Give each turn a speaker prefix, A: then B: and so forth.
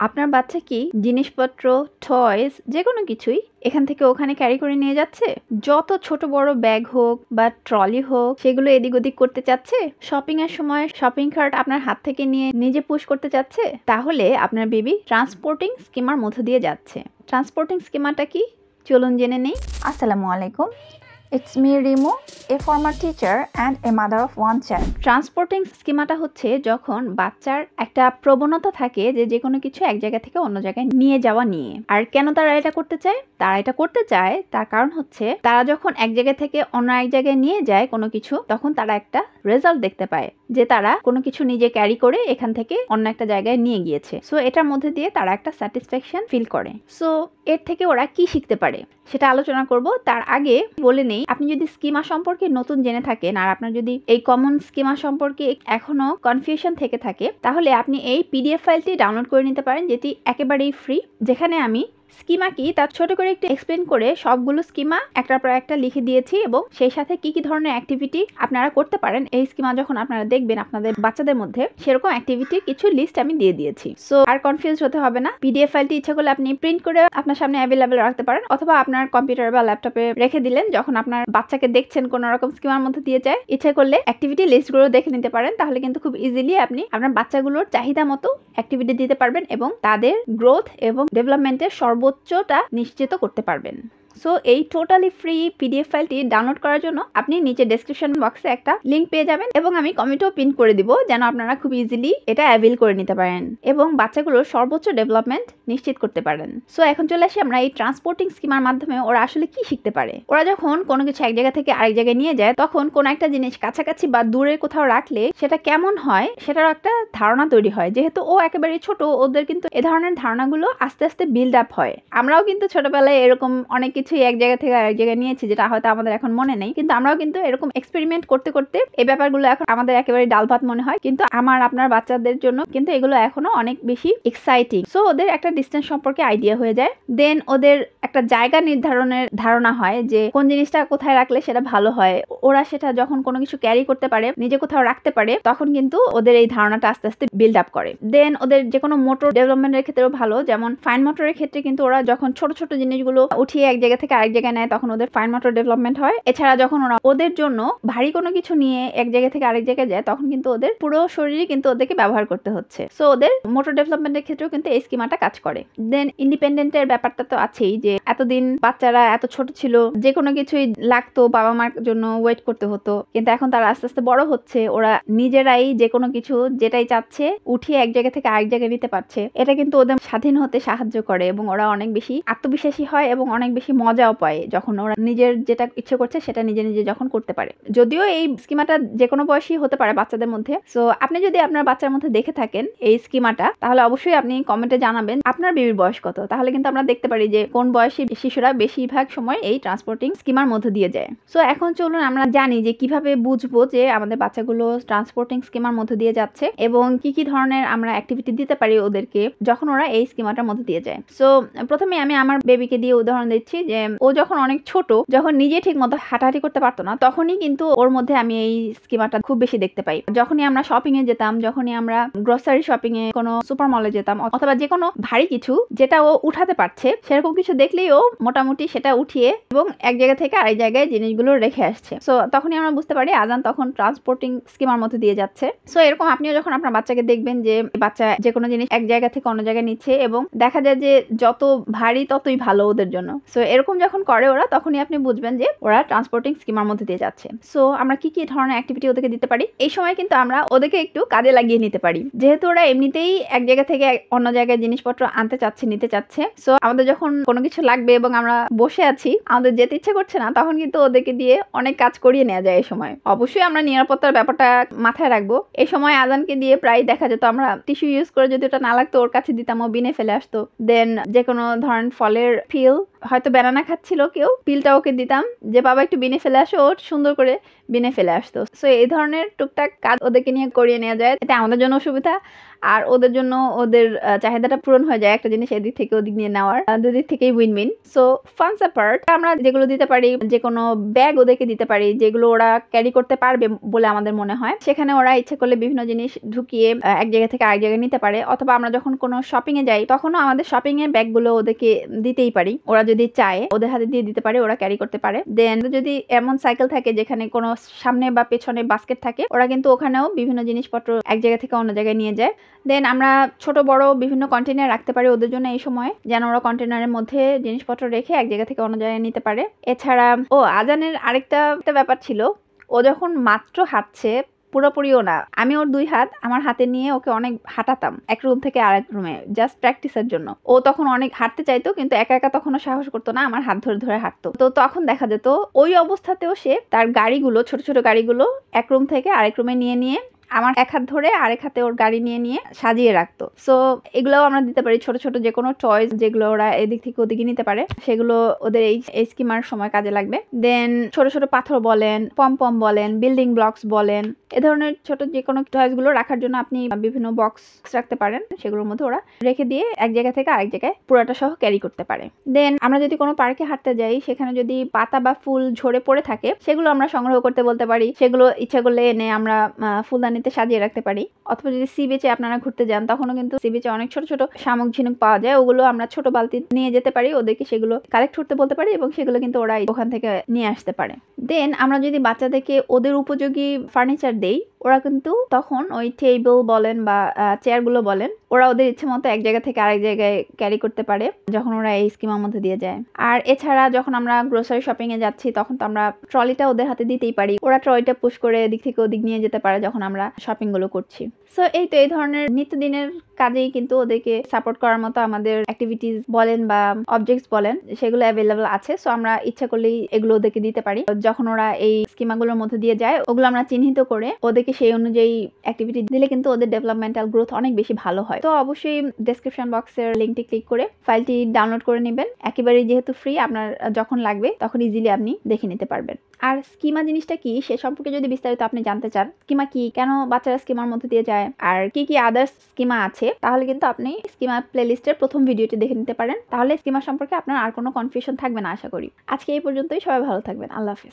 A: আপনার বাচ্চা কি জিনিসপত্র, টয়স যেকোনো কিছুই এখান থেকে ওখানে ক্যারি করে নিয়ে যাচ্ছে? যত ছোট বড় ব্যাগ হোক বা ট্রলি হোক সেগুলো এদিক ওদিক করতে চাচ্ছে? শপিং এর সময় শপিং কার্ট আপনার হাত থেকে নিয়ে নিজে পুশ করতে চাচ্ছে? তাহলে আপনার বেবি ট্রান্সপোর্টিং স্কিমার মধ্য দিয়ে যাচ্ছে। ট্রান্সপোর্টিং স্কিমাটা কি চলুন জেনে নেই।
B: Assalamu alaikum. It's me Rimu, a former teacher and a mother of one child.
A: Transporting স্কিমাটা হচ্ছে যখন বাচ্চার একটা প্রবণতা থাকে যে কোনো কিছু এক জায়গা থেকে অন্য জায়গায় নিয়ে যাওয়া নিয়ে। আর কেন তারা এটা করতে চায়? তারা এটা করতে চায় তার কারণ হচ্ছে তারা যখন এক জায়গা থেকে অন্য এক জায়গায় নিয়ে যায় কোনো কিছু, তখন তারা একটা রেজাল্ট দেখতে পায় যে তারা কোনো কিছু নিজে ক্যারি করে এখান থেকে অন্য একটা জায়গায় নিয়ে গিয়েছে। সো এটার মধ্যে দিয়ে তারা একটা স্যাটিসফ্যাকশন ফিল করে। সো এর থেকে ওরা কি শিখতে পারে সেটা আলোচনা করব। তার আগে বলে নেই, আপনি যদি স্কিমা সম্পর্কে নতুন জেনে থাকেন আর আপনার যদি এই কমন স্কিমা সম্পর্কে এখনো কনফিউশন থেকে থাকে, তাহলে আপনি এই পিডিএফ ফাইলটি ডাউনলোড করে নিতে পারেন, যেটি একেবারেই ফ্রি, যেখানে আমি স্কিমা কি তার ছোট করে একটু এক্সপ্লেন করে সবগুলো স্কিমা একটার পর একটা লিখে দিয়েছি এবং সেই সাথে কি কি ধরনের অ্যাক্টিভিটি আপনারা করতে পারেন এই স্কিমা যখন আপনারা দেখবেন আপনাদের বাচ্চাদের মধ্যে, সেরকম অ্যাক্টিভিটির কিছু লিস্ট আমি দিয়ে দিয়েছি। সো আর কনফিউজ হতে হবে না। পিডিএফ ফাইলটি ইচ্ছা করলে আপনি প্রিন্ট করে আপনার সামনে অ্যাভেলেবেল রাখতে পারেন, অথবা আপনার কম্পিউটার বা ল্যাপটপে রেখে দিলেন। যখন আপনার বাচ্চাকে দেখছেন কোনো রকম স্কিমার মধ্যে দিয়ে যায়, ইচ্ছা করলে অ্যাক্টিভিটি লিস্টগুলো দেখে নিতে পারেন। তাহলে কিন্তু খুব ইজিলি আপনি আপনার বাচ্চাগুলোর চাহিদা মতো অ্যাক্টিভিটি দিতে পারবেন এবং তাদের গ্রোথ এবং ডেভেলপমেন্টের সর্বোচ্চটা নিশ্চিত করতে পারবেন। সো এই টোটালি ফ্রি পিডিএফ ফাইলটি ডাউনলোড করার জন্য আপনি নিচে ডেসক্রিপশন বক্সে একটা লিঙ্ক পেয়ে যাবেন এবং আমি কমেন্টও পিন করে দিব, যেন আপনারা খুব ইজিলি এটা অ্যাভেল করে নিতে পারেন এবং বাচ্চাগুলোর সর্বোচ্চ ডেভেলপমেন্ট নিশ্চিত করতে পারেন। সো এখন চলে আসি আমরা এই ট্রান্সপোর্টিং স্কিমার মাধ্যমে ওরা আসলে কি শিখতে পারে। ওরা যখন কোনো কিছু এক জায়গা থেকে আরেক জায়গায় নিয়ে যায়, তখন কোনো একটা জিনিস কাছাকাছি বা দূরে কোথাও রাখলে সেটা কেমন হয় সেটার একটা ধারণা তৈরি হয়। যেহেতু ও একেবারে ছোট, ওদের কিন্তু এ ধরনের ধারণাগুলো আস্তে আস্তে বিল্ড আপ হয়। আমরাও কিন্তু ছোটবেলায় এরকম অনেক কিছু এক জায়গা থেকে আরেক জায়গায় নিয়েছি, যেটা হয়তো আমাদের এখন মনে নেই, কিন্তু আমরাও কিন্তু এরকম এক্সপেরিমেন্ট করতে করতে এই ব্যাপারগুলো এখন আমাদের একেবারে ডাল ভাত মনে হয়। কিন্তু আমার আপনার বাচ্চাদের জন্য কিন্তু এগুলো এখনো অনেক বেশি এক্সাইটিং। সো ওদের একটা ডিস্টেন্স সম্পর্কে আইডিয়া হয়ে যায়, দেন ওদের একটা জায়গা নির্ধারণের ধারণা হয় যে কোন জিনিসটা কোথায় রাখলে সেটা ভালো হয়। ওরা সেটা যখন কোনো কিছু ক্যারি করতে পারে, নিজে কোথাও রাখতে পারে, তখন কিন্তু ওদের এই ধারণাটা আস্তে আস্তে বিল্ড আপ করে। দেন ওদের যে কোনো মোটর ডেভেলপমেন্টের ক্ষেত্রেও ভালো, যেমন ফাইন মোটরের ক্ষেত্রে কিন্তু ওরা যখন ছোট ছোট জিনিসগুলো উঠিয়ে এক জায়গা থেকে আরেক জায়গায় নেয়, তখন ওদের ফাইন মোটর ডেভেলপমেন্ট হয়। এছাড়া যখন ওরা ওদের জন্য ভারী কোনো কিছু নিয়ে এক জায়গা থেকে আরেক জায়গায় যায়, তখন কিন্তু ওদের পুরো শরীরই কিন্তু ওদেরকে ব্যবহার করতে হচ্ছে। সো ওদের মোটর ডেভেলপমেন্টের ক্ষেত্রেও কিন্তু এই স্কিমাটা কাজ করে। দেন ইন্ডিপেন্ডেন্টের ব্যাপারটা তো আছেই, যে এতদিন বাচ্চারা এত ছোট ছিল, যে কোনো কিছুই লাগতো বাবা মার জন্য ওয়েট করতে হতো, কিন্তু এখন তারা আস্তে আস্তে বড় হচ্ছে, ওরা নিজেরাই যে কোনো কিছু যেটাই চাচ্ছে উঠিয়ে এক জায়গা থেকে আরেক জায়গায় নিতে পারছে। এটা কিন্তু ওদের স্বাধীন হতে সাহায্য করে এবং ওরা অনেক বেশি আত্মবিশ্বাসী হয় এবং অনেক বেশি মজাও পায় যখন ওরা নিজের যেটা ইচ্ছে করছে সেটা নিজে নিজে যখন করতে পারে। যদিও এই স্কিমাটা যে কোনো বয়সী হতে পারে বাচ্চাদের মধ্যে। সো আপনি যদি আপনার বাচ্চার মধ্যে দেখে থাকেন এই স্কিমাটা, তাহলে অবশ্যই আপনি কমেন্টে জানাবেন আপনার বেবির বয়স কত। তাহলে কিন্তু আমরা দেখতে পারি যে কোন বয়সী শিশুরা বেশিরভাগ সময় এই ট্রান্সপোর্টিং স্কিমার মধ্যে দিয়ে যায়। সো এখন চলুন আমরা জানি যে কিভাবে বুঝবো যে আমাদের বাচ্চাগুলো ট্রান্সপোর্টিং স্কিমার মধ্যে দিয়ে যাচ্ছে এবং কি কি ধরনের আমরা অ্যাক্টিভিটি দিতে পারি ওদেরকে যখন ওরা এই স্কিমাটার মধ্যে দিয়ে যায়। সো প্রথমে আমি আমার বেবিকে দিয়ে উদাহরণ দিচ্ছি যে ও যখন অনেক ছোট, যখন নিজে ঠিক মতো হাঁটাহাঁটি করতে পারতো না, তখনই কিন্তু ওর মধ্যে আমি এই স্কিমাটা খুব বেশি দেখতে পাই। যখনই আমরা শপিং এ যেতাম, যখনই আমরা গ্রোসারি শপিং এ কোনো সুপার মলে যেতাম, অথবা যে কোনো ভারী কিছু যেটা ও উঠাতে পারছে সেরকম কিছু দেখলেই ও মোটামুটি সেটা উঠিয়ে এবং এক জায়গা থেকে আরেক জায়গায় জিনিসগুলো রেখে আসছে। সো তখনই আমরা বুঝতে পারি আজান তখন ট্রান্সপোর্টিং স্কিমার মধ্যে দিয়ে যাচ্ছে। সো এরকম আপনিও যখন আপনার বাচ্চাকে দেখবেন যে বাচ্চা যে কোনো জিনিস এক জায়গা থেকে অন্য জায়গায় নিচ্ছে এবং দেখা যায় যে যত ভারী ততই ভালো ওদের জন্য, সো এরকম যখন করে ওরা, তখনই আপনি বুঝবেন যে ওরা ট্রান্সপোর্টিং স্কিমার মধ্যে দিয়ে যাচ্ছে। সো আমরা কি কি ধরনের অ্যাক্টিভিটি ওদেরকে দিতে পারি? এই সময় কিন্তু আমরা ওদেরকে একটু কাজে লাগিয়ে নিতে পারি, যেহেতু ওরা এমনিতেই এক জায়গা থেকে অন্য জায়গায় জিনিসপত্র আনতে চাচ্ছে, নিতে চাচ্ছে। সো আমাদের যখন কোনো কিছু লাগবে এবং আমরা বসে আছি, আমাদের যেতে ইচ্ছে করছে না, তখন কিন্তু ওদেরকে দিয়ে অনেক কাজ করিয়ে নেওয়া যায়। এই সময় অবশ্যই আমরা নিরাপত্তার ব্যাপারটা মাথায় রাখবো। এই সময় আজানকে দিয়ে প্রায় দেখা যেত আমরা টিস্যু ইউজ করে যদি ওটা না লাগতো ওর কাছে দিতাম, ও বিনে ফেলে আসতো। দেন যে কোনো ধরনের ফলের পিল, হয়তো ব্যানানা খাচ্ছিল কেউ, পিলটা ওকে দিতাম যে বাবা একটু বিনে ফেলে আসো, ও সুন্দর করে বিনে ফেলে আসতো। সো এই ধরনের টুকটাক কাজ ওদেরকে নিয়ে করিয়ে নেওয়া যায়, এটা আমাদের জন্য সুবিধা আর ওদের জন্য ওদের চাহিদাটা পূরণ হয়ে যায়। একটা জিনিস এদিক থেকে ওদিক নিয়ে নেওয়ার, দুদিক থেকেই win win. So funds apart আমরা যেগুলো দিতে পারি, যে কোনো ব্যাগ ওদেরকে দিতে পারি যেগুলো ওরা ক্যারি করতে পারবে বলে আমাদের মনে হয়। সেখানে ওরা ইচ্ছে করলে বিভিন্ন জিনিস ঢুকিয়ে এক জায়গা থেকে আরেক জায়গায় নিতে পারে। অথবা আমরা যখন কোনো শপিং এ যাই তখনও আমাদের শপিং এর ব্যাগগুলো ওদেরকে দিতেই পারি, ওরা যদি চায় ওদের হাতে দিয়ে দিতে পারে, ওরা ক্যারি করতে পারে। দেন যদি এমন সাইকেল থাকে যেখানে কোনো সামনে বা পেছনে বাস্কেট থাকে, ওরা কিন্তু ওখানেও বিভিন্ন জিনিসপত্র এক জায়গা থেকে অন্য জায়গায় নিয়ে যায়। দেন আমরা ছোট বড় বিভিন্ন কন্টেনার রাখতে পারি ওদের জন্য এই সময়, যেন ওরা কন্টেনারের মধ্যে জিনিসপত্র রেখে এক জায়গা থেকে অন্য জায়গায় নিতে পারে। এছাড়া আজানের আরেকটা ব্যাপার ছিল, ও যখন মাত্র হাঁটছে, পুরোপুরিও না, আমি ওর 2 হাত আমার হাতে নিয়ে ওকে অনেক হাঁটাতাম এক রুম থেকে আরেক রুমে জাস্ট প্র্যাকটিসের জন্য। ও তখন অনেক হাঁটতে চাইতো কিন্তু একা একা তখনও সাহস করতো না, আমার হাত ধরে ধরে হাঁটতো। তো তখন দেখা যেত ওই অবস্থাতেও সে তার গাড়িগুলো, ছোট ছোট গাড়িগুলো এক রুম থেকে আরেক রুমে নিয়ে আমার এক হাত ধরে আরেক হাতে ওর গাড়ি নিয়ে সাজিয়ে রাখতো। সো এগুলোও আমরা দিতে পারি, ছোট ছোট যে কোনো টয়েস যেগুলো ওরা এদিক থেকে ওদিকে নিতে পারে, সেগুলো ওদের এই স্কিমার সময় কাজে লাগবে। দেন ছোট ছোট পাথর বলেন, পম বলেন, বিল্ডিং ব্লকস বলেন, এ ধরনের ছোট যে কোনো টয়েস গুলো রাখার জন্য আপনি বিভিন্ন বক্স রাখতে পারেন, সেগুলোর মধ্যে ওরা রেখে দিয়ে এক জায়গা থেকে আরেক জায়গায় পুরোটা সহ ক্যারি করতে পারে। দেন আমরা যদি কোনো পার্কে হাঁটতে যাই, সেখানে যদি পাতা বা ফুল ঝরে পড়ে থাকে, সেগুলো আমরা সংগ্রহ করতে বলতে পারি, সেগুলো ইচ্ছা করলে এনে আমরা ফুলদানি সাজিয়ে রাখতে পারি। অথবা যদি সি বিচে আপনারা ঘুরতে যান, তখনও কিন্তু সি বিচে অনেক ছোট ছোট শামুক ঝিনুক পাওয়া যায়, ওগুলো আমরা ছোট বালতি নিয়ে যেতে পারি, ওদেরকে সেগুলো কালেক্ট করতে বলতে পারি এবং সেগুলো কিন্তু ওরা ওখান থেকে নিয়ে আসতে পারে। দেন আমরা যদি বাচ্চাদেরকে ওদের উপযোগী ফার্নিচার দেই, ওরা কিন্তু তখন ওই টেবিল বলেন বা চেয়ারগুলো বলেন, ওরা ওদের ইচ্ছে মতো এক জায়গা থেকে আরেক জায়গায় ক্যারি করতে পারে যখন ওরা এই স্কিমার মধ্যে দিয়ে যায়। আর এছাড়া যখন আমরা গ্রোসারি শপিং এ যাচ্ছি, তখন তো আমরা ট্রলিটা ওদের হাতে দিতেই পারি, ওরা ট্রলিটা পুশ করে এদিক থেকে ওদিক নিয়ে যেতে পারে যখন আমরা শপিং গুলো করছি। সো এই ধরনের নিত্যদিনের কাজেই কিন্তু ওদেরকে সাপোর্ট করার মতো আমাদের অ্যাক্টিভিটিস বলেন বা অবজেক্টস বলেন, সেগুলো অ্যাভেলেবল আছে। সো আমরা ইচ্ছা করলেই এগুলো ওদেরকে দিতে পারি। যখন ওরা এই স্কিমাগুলোর মধ্যে দিয়ে যায়, ওগুলো আমরা চিহ্নিত করে ওদেরকে সেই অনুযায়ী অ্যাক্টিভিটি দিলে কিন্তু ওদের ডেভেলপমেন্টাল গ্রোথ অনেক বেশি ভালো হয়। তো অবশ্যই ডেসক্রিপশন বক্সের লিঙ্কটি ক্লিক করে ফাইলটি ডাউনলোড করে নেবেন, একেবারেই যেহেতু ফ্রি, আপনার যখন লাগবে তখন ইজিলি আপনি দেখে নিতে পারবেন। আর স্কিমা জিনিসটা কি সে সম্পর্কে যদি বিস্তারিত আপনি জানতে চান, স্কিমা কি, কেন বাচ্চারা স্কিমার মধ্যে দিয়ে যায়, আর কি কি আদার্স স্কিমা আছে, তাহলে কিন্তু আপনি স্কিমা প্লেলিস্টের প্রথম ভিডিওটি দেখে নিতে পারেন। তাহলে স্কিমা সম্পর্কে আপনার আর কোনো কনফিউশন থাকবে না আশা করি। আজকে এই পর্যন্তই, সবাই ভালো থাকবেন, আল্লাহ হাফেজ।